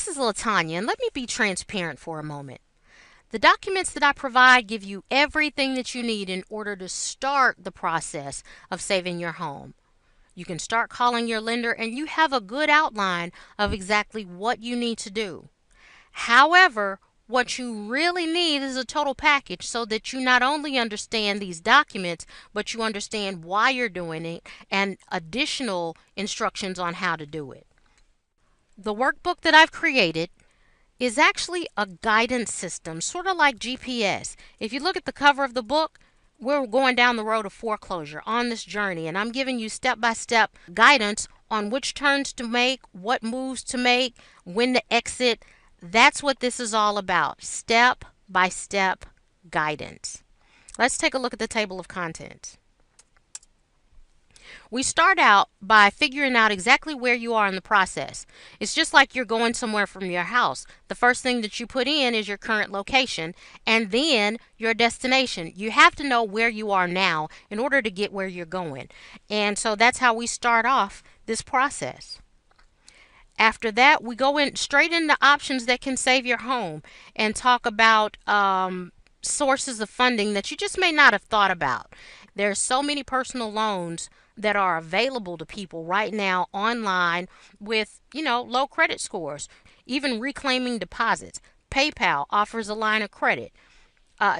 This is Latanya, and let me be transparent for a moment. The documents that I provide give you everything that you need in order to start the process of saving your home. You can start calling your lender and you have a good outline of exactly what you need to do. However, what you really need is a total package so that you not only understand these documents, but you understand why you're doing it and additional instructions on how to do it. The workbook that I've created is actually a guidance system, sort of like GPS. If you look at the cover of the book, we're going down the road of foreclosure on this journey, and I'm giving you step-by-step guidance on which turns to make, what moves to make, when to exit. That's what this is all about, step-by-step guidance. Let's take a look at the table of contents. We start out by figuring out exactly where you are in the process. It's just like you're going somewhere from your house. The first thing that you put in is your current location and then your destination. You have to know where you are now in order to get where you're going. And so that's how we start off this process. After that, we go in straight into options that can save your home and talk about sources of funding that you just may not have thought about. There's so many personal loans that are available to people right now online with, low credit scores, even reclaiming deposits. PayPal offers a line of credit.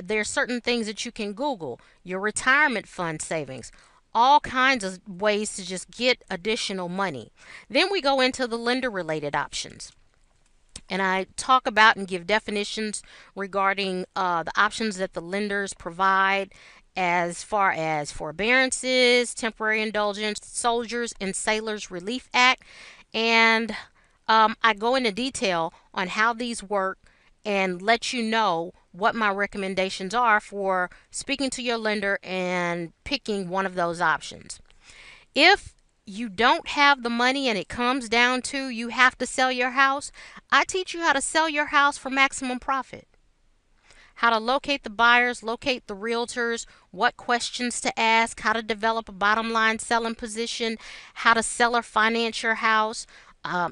There's certain things that you can Google, your retirement fund savings, all kinds of ways to just get additional money. Then we go into the lender related options. And I talk about and give definitions regarding the options that the lenders provide as far as forbearances, temporary indulgence, Soldiers and Sailors Relief Act. And I go into detail on how these work and let you know what my recommendations are for speaking to your lender and picking one of those options. If you don't have the money and it comes down to you have to sell your house, I teach you how to sell your house for maximum profit. How to locate the buyers, locate the realtors, what questions to ask, how to develop a bottom line selling position, how to sell or finance your house,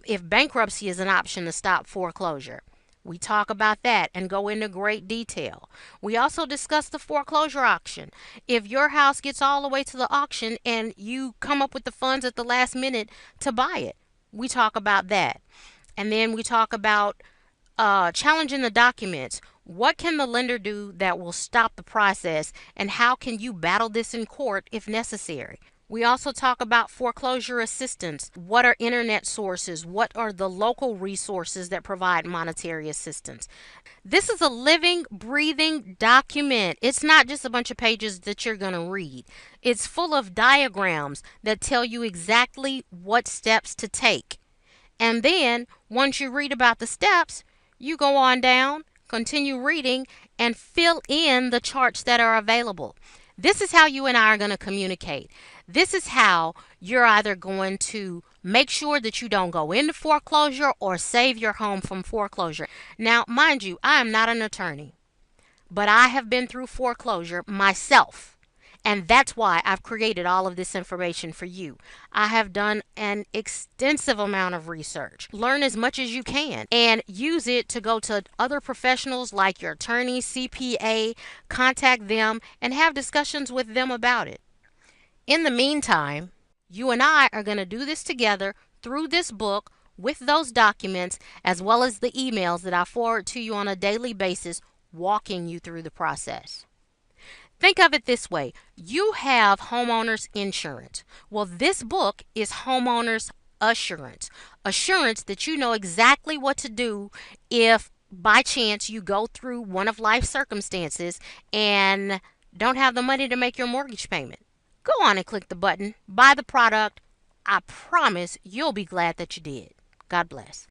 if bankruptcy is an option to stop foreclosure. We talk about that and go into great detail. We also discuss the foreclosure auction. If your house gets all the way to the auction and you come up with the funds at the last minute to buy it, we talk about that. And then we talk about challenging the documents. What can the lender do that will stop the process, and how can you battle this in court if necessary? We also talk about foreclosure assistance. What are internet sources? What are the local resources that provide monetary assistance? This is a living, breathing document. It's not just a bunch of pages that you're going to read. It's full of diagrams that tell you exactly what steps to take. And then once you read about the steps, you go on down, continue reading, and fill in the charts that are available. This is how you and I are going to communicate. This is how you're either going to make sure that you don't go into foreclosure or save your home from foreclosure. Now, mind you, I am not an attorney, but I have been through foreclosure myself. And that's why I've created all of this information for you. I have done an extensive amount of research. Learn as much as you can and use it to go to other professionals like your attorney, CPA, contact them and have discussions with them about it. In the meantime, you and I are going to do this together through this book with those documents as well as the emails that I forward to you on a daily basis, walking you through the process. Think of it this way. You have homeowners insurance. Well, this book is homeowners assurance. Assurance that you know exactly what to do if by chance you go through one of life's circumstances and don't have the money to make your mortgage payment. Go on and click the button, buy the product. I promise you'll be glad that you did. God bless.